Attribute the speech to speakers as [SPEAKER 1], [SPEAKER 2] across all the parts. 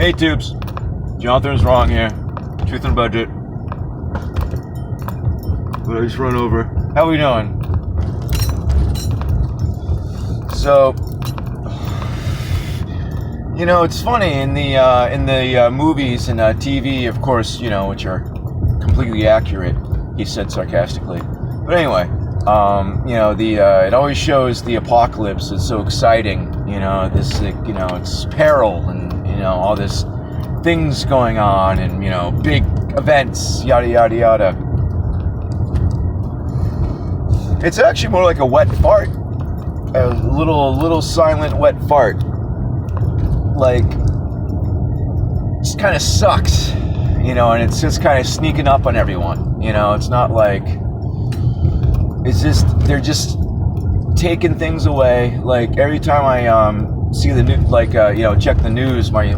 [SPEAKER 1] Hey Tubes, Jonathan's wrong here. Truth and budget. But I just run over. How we doing? So, you know, it's funny in the movies and TV, of course, you know, which are completely accurate. He said sarcastically. But anyway, you know, it always shows the apocalypse. It's so exciting. You know, this, you know, it's peril and, you know, all this things going on and, you know, big events, yada, yada, yada. It's actually more like a wet fart. A little silent wet fart. Like, just kind of sucks, you know, and it's just kind of sneaking up on everyone. You know, it's not like, it's just, they're just taking things away. Like, every time I see the news, like, you know, check the news, my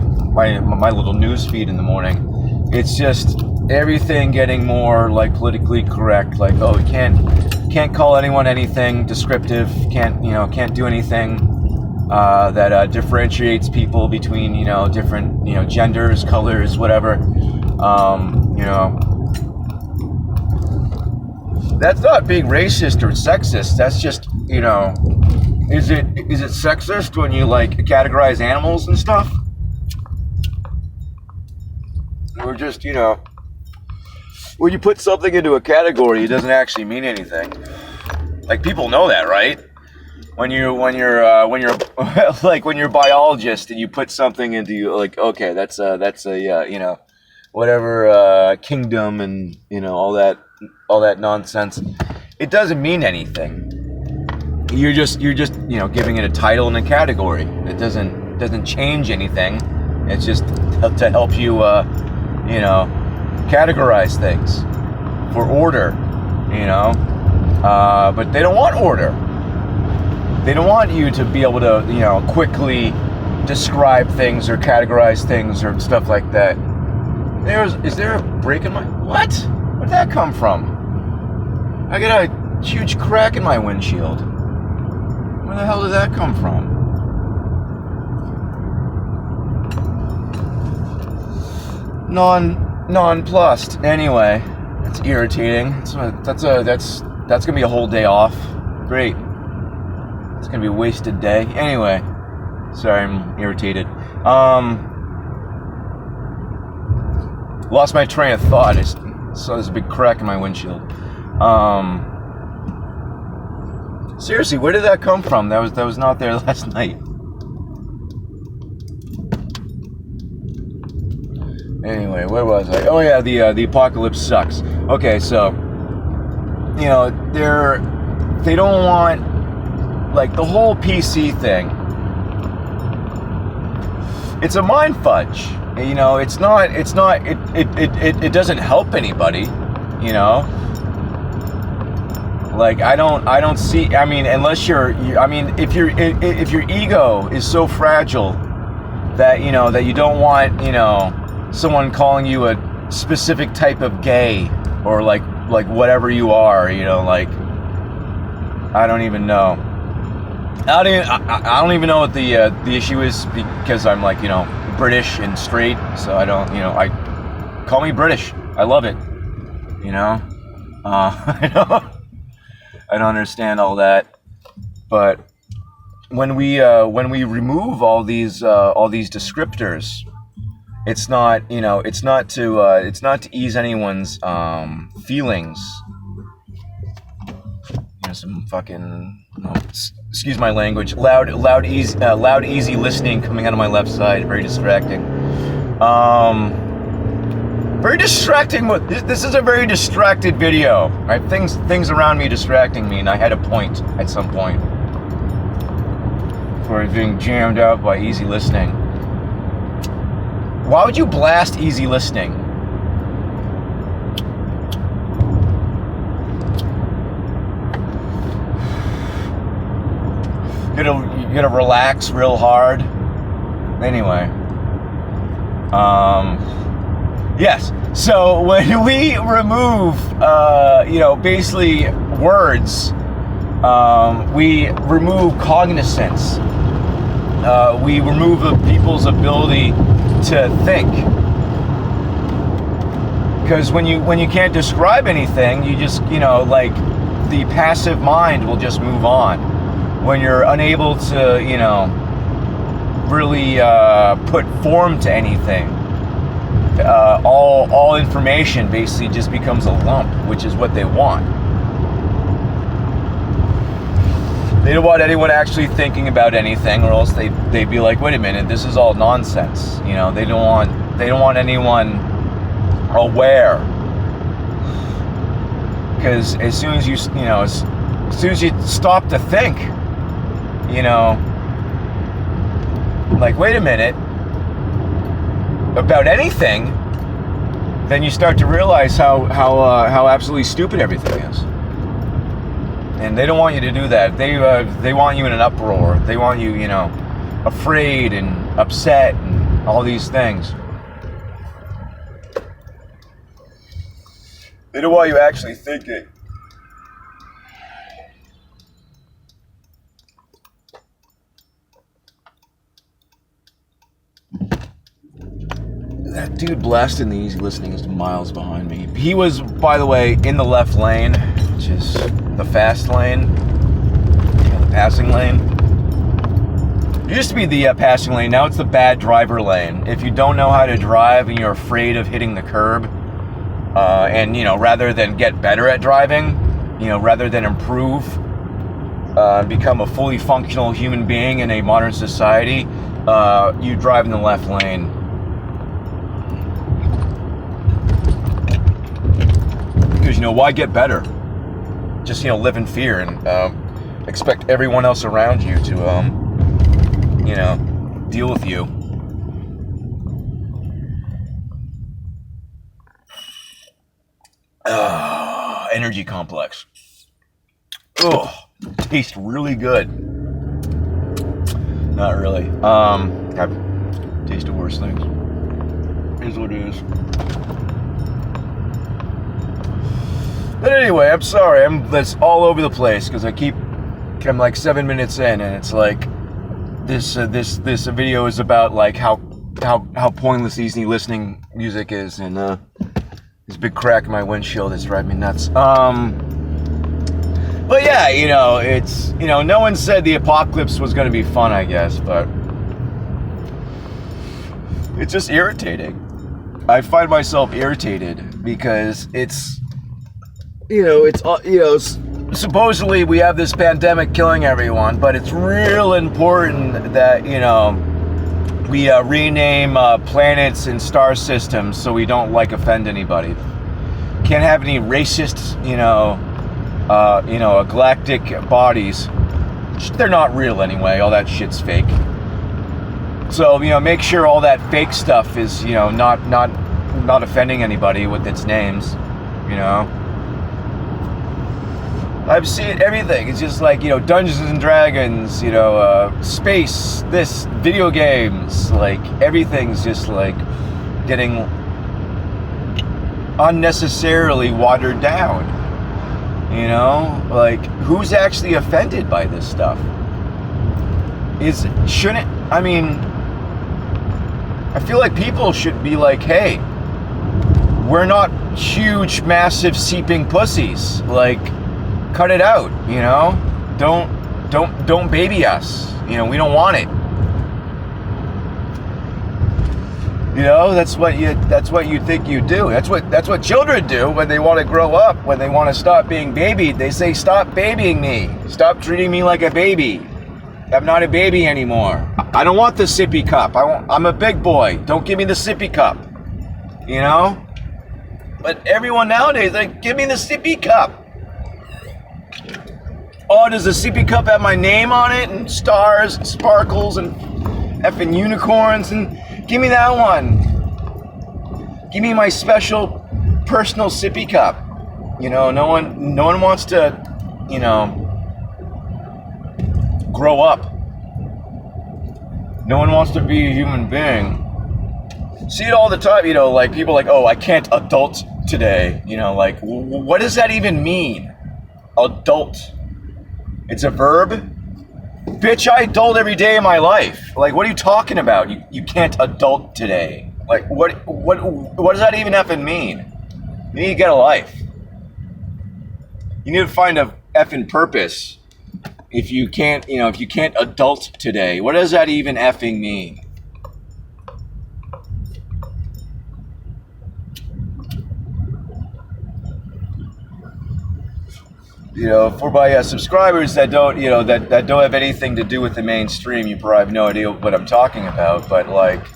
[SPEAKER 1] little news feed in the morning, it's just everything getting more, like, politically correct. Like, oh, we can't call anyone anything descriptive, can't do anything that differentiates people between, you know, different, you know, genders, colors, whatever. You know, that's not being racist or sexist. That's just, you know, is it sexist when you, like, categorize animals and stuff? Or just, you know, when you put something into a category, it doesn't actually mean anything. Like, people know that, right? When you're like, when you're a biologist and you put something into, like, okay, that's a you know, whatever, kingdom and, you know, all that nonsense. It doesn't mean anything. You're just, you know, giving it a title and a category. It doesn't change anything. It's just to help you, you know, categorize things for order, you know. But they don't want order. They don't want you to be able to, you know, quickly describe things or categorize things or stuff like that. Is there a break in my... What? Where'd that come from? I got a huge crack in my windshield. Where the hell did that come from? Nonplussed. Anyway, it's irritating. That's gonna be a whole day off. Great. It's gonna be a wasted day. Anyway, sorry, I'm irritated. Lost my train of thought. I saw this big crack in my windshield. Seriously, where did that come from? That was not there last night. Anyway, where was I? Oh yeah, the apocalypse sucks. Okay, so, you know, they don't want, like, the whole PC thing. It's a mind fudge. You know, it doesn't help anybody, you know? Like, I don't see, I mean, unless if your ego is so fragile that, you know, that you don't want, you know, someone calling you a specific type of gay or like whatever you are, you know, like, I don't even know. I don't even know what the issue is, because I'm, like, you know, British and straight, so I don't, you know, call me British. I love it, you know. I don't understand all that, but when we remove all these descriptors, it's not, you know, it's not to ease anyone's feelings. You know, some fucking, excuse my language, loud, easy listening coming out of my left side. Very distracting. Very distracting. This is a very distracted video. Right? Things around me distracting me, and I had a point at some point before I was being jammed out by easy listening. Why would you blast easy listening? You gotta relax real hard. Anyway, yes. So when we remove, you know, basically words, we remove cognizance. we remove people's ability to think. Because when you can't describe anything, you just, like, the passive mind will just move on. When you're unable to, really put form to anything, all information basically just becomes a lump, which is what they want. They don't want anyone actually thinking about anything, or else they'd be like, wait a minute, this is all nonsense. They don't want anyone aware. Because as soon as you stop to think, like, wait a minute, about anything, then you start to realize how absolutely stupid everything is. And they don't want you to do that. They want you in an uproar. They want you, afraid and upset and all these things. They don't want you actually thinking. That dude blasting the easy listening is miles behind me. He was, by the way, in the left lane, which is the fast lane, the passing lane. It used to be the passing lane, now it's the bad driver lane. If you don't know how to drive and you're afraid of hitting the curb, and rather than get better at driving, rather than improve, become a fully functional human being in a modern society, you drive in the left lane. Because, why get better? Just, live in fear and expect everyone else around you to, deal with you. Energy complex. Oh, tastes really good. Not really. I've tasted worse things. Is what it is. But anyway, I'm sorry. That's all over the place because I'm like 7 minutes in, and it's like this video is about like how pointless easy listening music is, and this big crack in my windshield is driving me nuts. But yeah, it's no one said the apocalypse was going to be fun, I guess, but it's just irritating. I find myself irritated because it's supposedly we have this pandemic killing everyone, but it's real important that, we rename planets and star systems so we don't, offend anybody. Can't have any racist, galactic bodies. They're not real anyway. All that shit's fake. So, make sure all that fake stuff is, not offending anybody with its names, I've seen everything. It's just like, Dungeons and Dragons, space, this, video games, everything's just getting unnecessarily watered down. Who's actually offended by this stuff? I feel like people should be like, hey, we're not huge, massive, seeping pussies. Cut it out, Don't baby us. We don't want it. That's what you think you do. That's what children do when they want to grow up, when they want to stop being babied. They say, stop babying me. Stop treating me like a baby. I'm not a baby anymore. I don't want the sippy cup. I'm a big boy. Don't give me the sippy cup. But everyone nowadays, give me the sippy cup. Oh, does the sippy cup have my name on it and stars and sparkles and effing unicorns? And give me that one. Give me my special personal sippy cup. No one wants to, grow up. No one wants to be a human being. See it all the time, people oh, I can't adult today. What does that even mean? Adult. It's a verb. Bitch, I adult every day of my life. Like, what are you talking about? You can't adult today. Like, what does that even effing mean? You need to get a life. You need to find a effing purpose. If you can't adult today, what does that even effing mean? For my subscribers that don't, that don't have anything to do with the mainstream, you probably have no idea what I'm talking about. But like,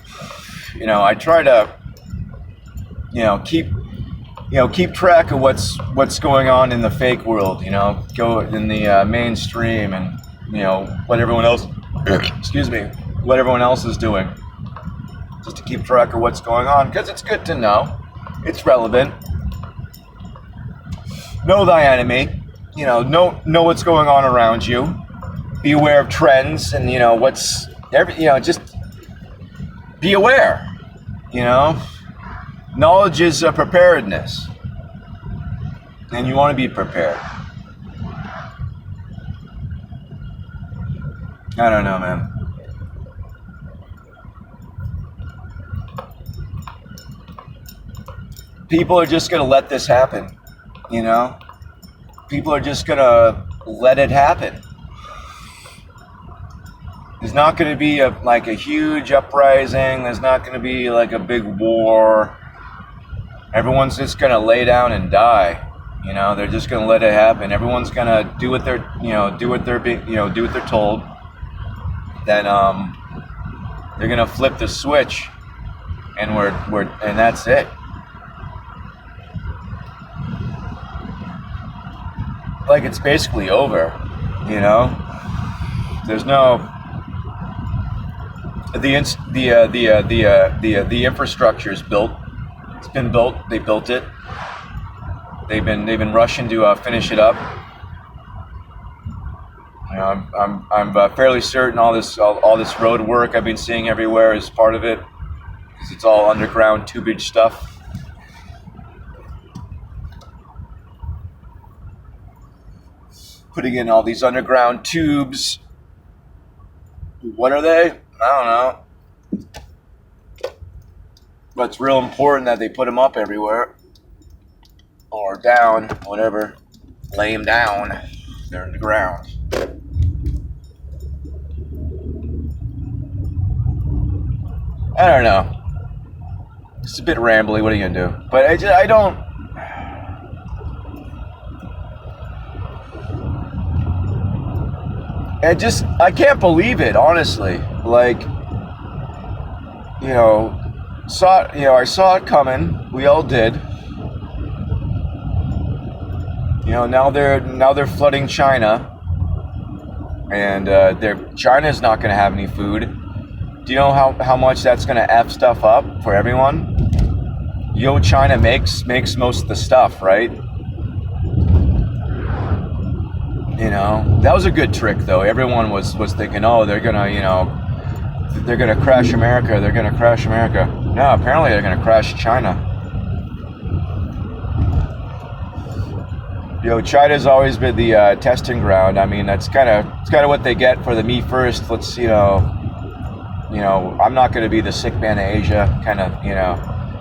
[SPEAKER 1] I try to, keep track of what's going on in the fake world. Go in the mainstream and what everyone else, what everyone else is doing, just to keep track of what's going on, because it's good to know. It's relevant. Know thy enemy. Know what's going on around you. Be aware of trends and just be aware. Knowledge is preparedness, and you want to be prepared. I don't know, man. People are just gonna let this happen, People are just gonna let it happen. There's not gonna be a huge uprising. There's not gonna be like a big war. Everyone's just gonna lay down and die. They're just gonna let it happen. Everyone's gonna do what they're told. Then they're gonna flip the switch, and and that's it. Like, it's basically over, There's no the infrastructure's built. It's been built. They built it. They've been rushing to finish it up. I'm fairly certain all this road work I've been seeing everywhere is part of it, because it's all underground tubage stuff. Putting in all these underground tubes. What are they? I don't know. But it's real important that they put them up everywhere. Or down, whatever. Lay them down. They're in the ground. I don't know. It's a bit rambly. What are you gonna do? But I don't. I can't believe it, honestly. Like, I saw it coming. We all did. Now they're flooding China, and China's not going to have any food. Do you know how much that's going to F stuff up for everyone? China makes most of the stuff, right? That was a good trick, though. Everyone was thinking, oh, they're gonna crash America. They're gonna crash America. No, apparently they're gonna crash China. China's always been the testing ground. I mean, it's kind of what they get for the me first. Let's I'm not gonna be the sick man of Asia kind of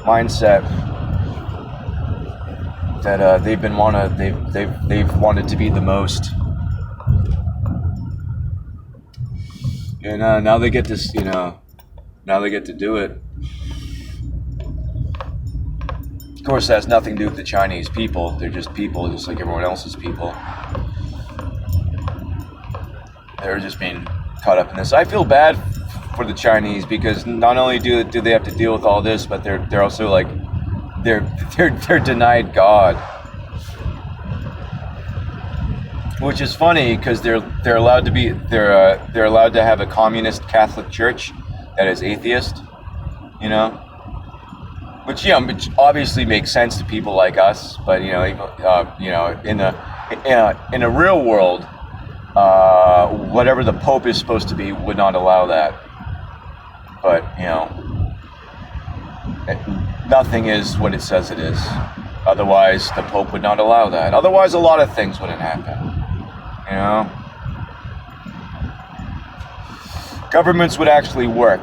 [SPEAKER 1] mindset that they've wanted to be the most. And now they get this, now they get to do it. Of course, that has nothing to do with the Chinese people. They're just people, just like everyone else's people. They're just being caught up in this. I feel bad for the Chinese, because not only do they have to deal with all this, but they're also like they're denied God. Which is funny, because they're allowed to have a communist Catholic Church that is atheist, which obviously makes sense to people like us. But in a real world, whatever the Pope is supposed to be would not allow that. But nothing is what it says it is. Otherwise, the Pope would not allow that. Otherwise, a lot of things wouldn't happen. governments would actually work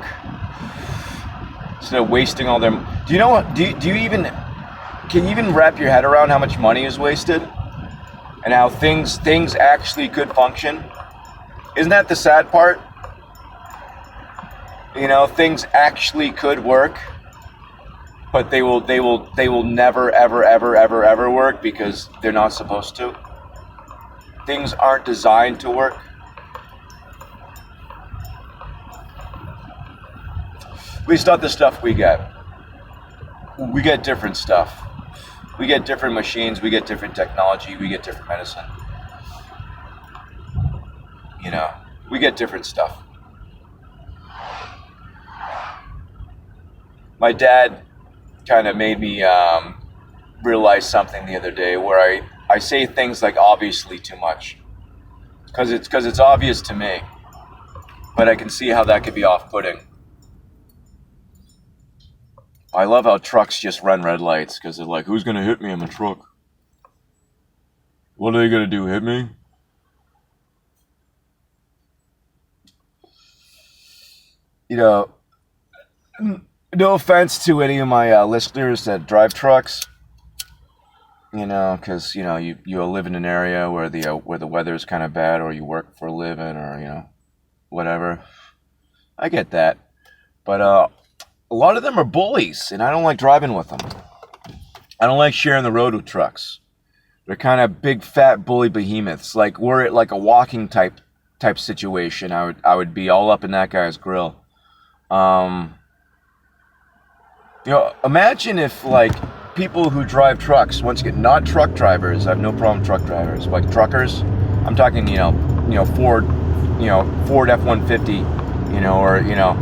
[SPEAKER 1] instead of wasting all their. Do you know what? Do you even can you even wrap your head around how much money is wasted and how things actually could function? Isn't that the sad part? You know, things actually could work, but they will never ever work because they're not supposed to. Things aren't designed to work. At least not the stuff we get. We get different stuff. We get different machines, we get different technology, we get different medicine. You know, we get different stuff. My dad kind of made me realize something the other day where I say things like obviously too much. Because it's obvious to me. But I can see how that could be off-putting. I love how trucks just run red lights because they're like, who's going to hit me in the truck? What are they going to do, hit me? You know, no offense to any of my listeners that drive trucks, you know, because, you know, you live in an area where the weather's kind of bad, or you work for a living, or, you know, whatever. I get that. But a lot of them are bullies, and I don't like driving with them. I don't like sharing the road with trucks. They're kind of big, fat bully behemoths. Like, we're at like a walking type situation. I would be all up in that guy's grill. You know, imagine if like people who drive trucks, once again, not truck drivers. I have no problem with truck drivers, like truckers. I'm talking, you know, Ford F-150, you know, or, you know,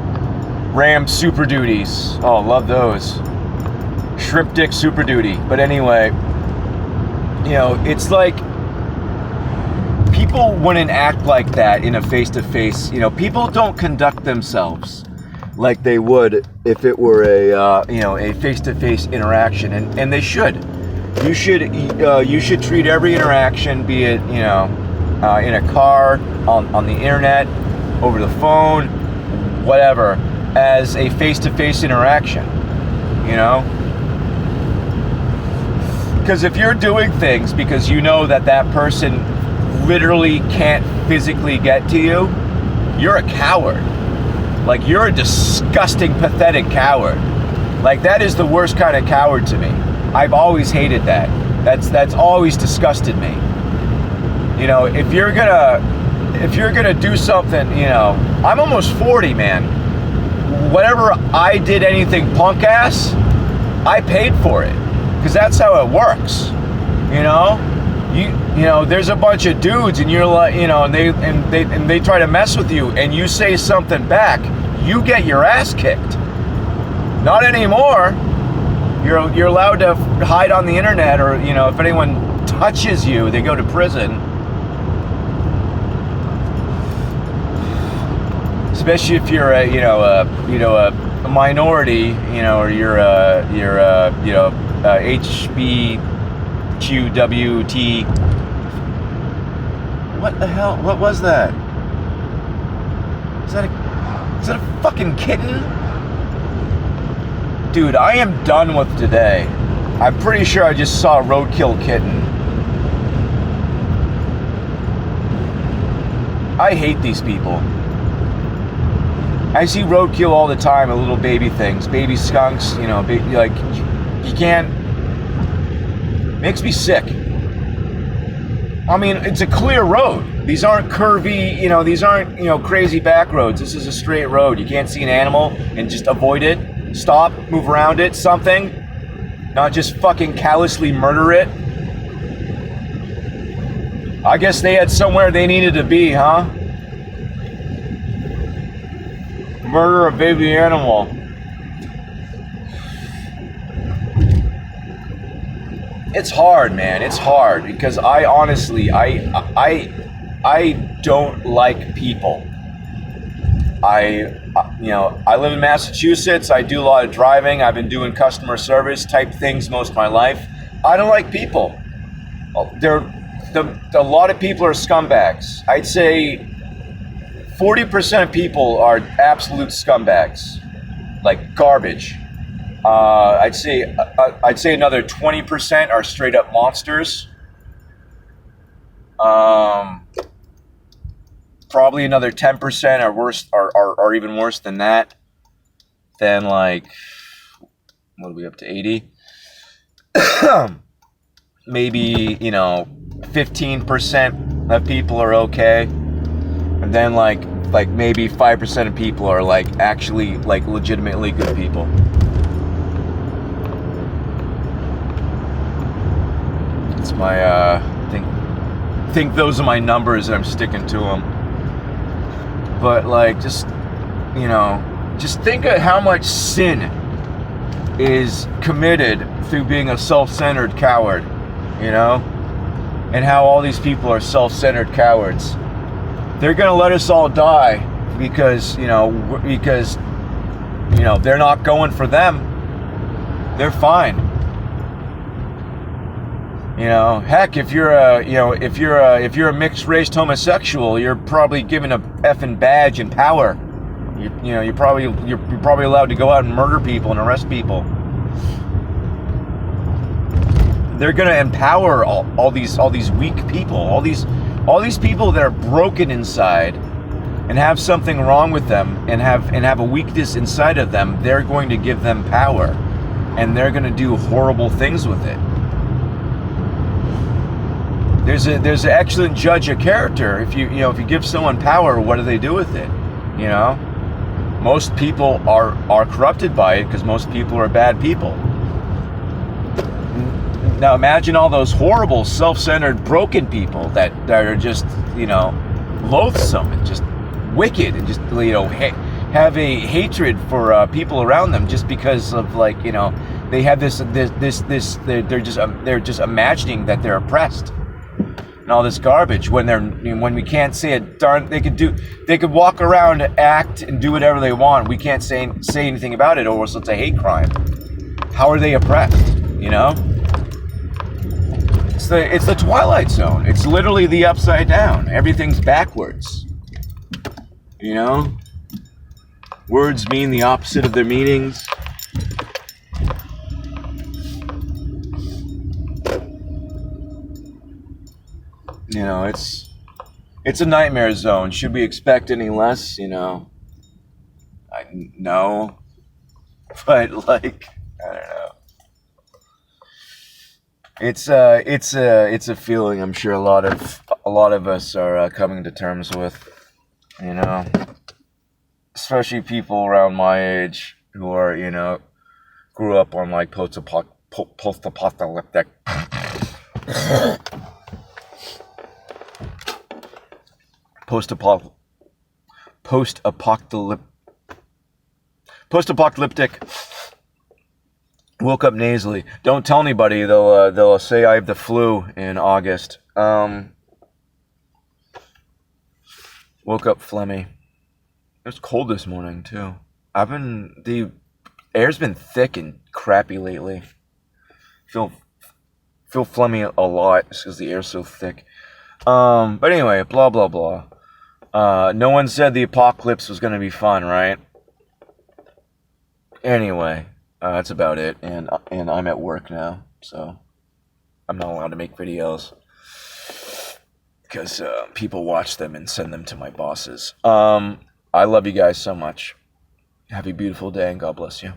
[SPEAKER 1] Ram Super Duties. Oh, love those. Shrimp Dick Super Duty. But anyway, you know, it's like people wouldn't act like that in a face-to-face. You know, people don't conduct themselves like they would if it were a face-to-face interaction, and they should. You should treat every interaction, be it, you know, in a car, on the internet, over the phone, whatever, as a face-to-face interaction, you know? Because if you're doing things because you know that person literally can't physically get to you, you're a coward. Like, you're a disgusting, pathetic coward. Like, that is the worst kind of coward to me. I've always hated that. That's always disgusted me. You know, if you're gonna do something, you know, I'm almost 40, man. Whatever I did anything punk ass, I paid for it. Because that's how it works. You know? You know, there's a bunch of dudes and you're like, you know, and they try to mess with you and you say something back, you get your ass kicked. Not anymore. You're allowed to hide on the internet, or, you know, if anyone touches you, they go to prison. Especially if you're a minority, you know, or you're HBQWT. What the hell? What was that? Is that a fucking kitten? Dude, I am done with today. I'm pretty sure I just saw a roadkill kitten. I hate these people. I see roadkill all the time, of little baby things, baby skunks, you know, like, you can't, makes me sick. I mean, it's a clear road. These aren't curvy, you know, these aren't, you know, crazy back roads. This is a straight road. You can't see an animal and just avoid it, stop, move around it, something. Not just fucking callously murder it. I guess they had somewhere they needed to be, huh? Murder a baby animal. It's hard, man. It's hard because I honestly, I don't like people. You know, I live in Massachusetts. I do a lot of driving. I've been doing customer service type things most of my life. I don't like people. A lot of people are scumbags. I'd say 40% of people are absolute scumbags, like garbage. I'd say another 20% are straight up monsters. Probably another 10% are worse, are even worse than that. Then like, what are we up to? 80. Maybe 15% of people are okay, and then like maybe 5% of people are like actually like legitimately good people. It's my think those are my numbers and I'm sticking to them. But like just think of how much sin is committed through being a self-centered coward, and how all these people are self-centered cowards. They're gonna let us all die because they're not going for them. They're fine. Heck, if you're a mixed race homosexual, you're probably given a effing badge and power. You're probably allowed to go out and murder people and arrest people. They're gonna empower all these weak people, all these people that are broken inside and have something wrong with them and have a weakness inside of them. They're going to give them power, and they're going to do horrible things with it. There's an excellent judge of character. If you give someone power, what do they do with it? Most people are corrupted by it because most people are bad people. Now imagine all those horrible, self-centered, broken people that are just, loathsome and just wicked and just, have a hatred for people around them just because of they have this they're just imagining that they're oppressed and all this garbage when we can't say it. They could walk around, act, and do whatever they want. We can't say anything about it, or else it's a hate crime. How are they oppressed? It's the Twilight Zone. It's literally the upside down. Everything's backwards. Words mean the opposite of their meanings. It's a nightmare zone. Should we expect any less? No. But I don't know. It's a feeling I'm sure a lot of us are coming to terms with, especially people around my age who are, grew up on like post-apocalyptic woke up nasally. Don't tell anybody. They'll say I have the flu in August. Woke up phlegmy. It was cold this morning too. The air's been thick and crappy lately. Feel phlegmy a lot because the air's so thick. But anyway, blah blah blah. No one said the apocalypse was gonna be fun, right? Anyway. That's about it, and I'm at work now, so I'm not allowed to make videos because people watch them and send them to my bosses. I love you guys so much. Have a beautiful day, and God bless you.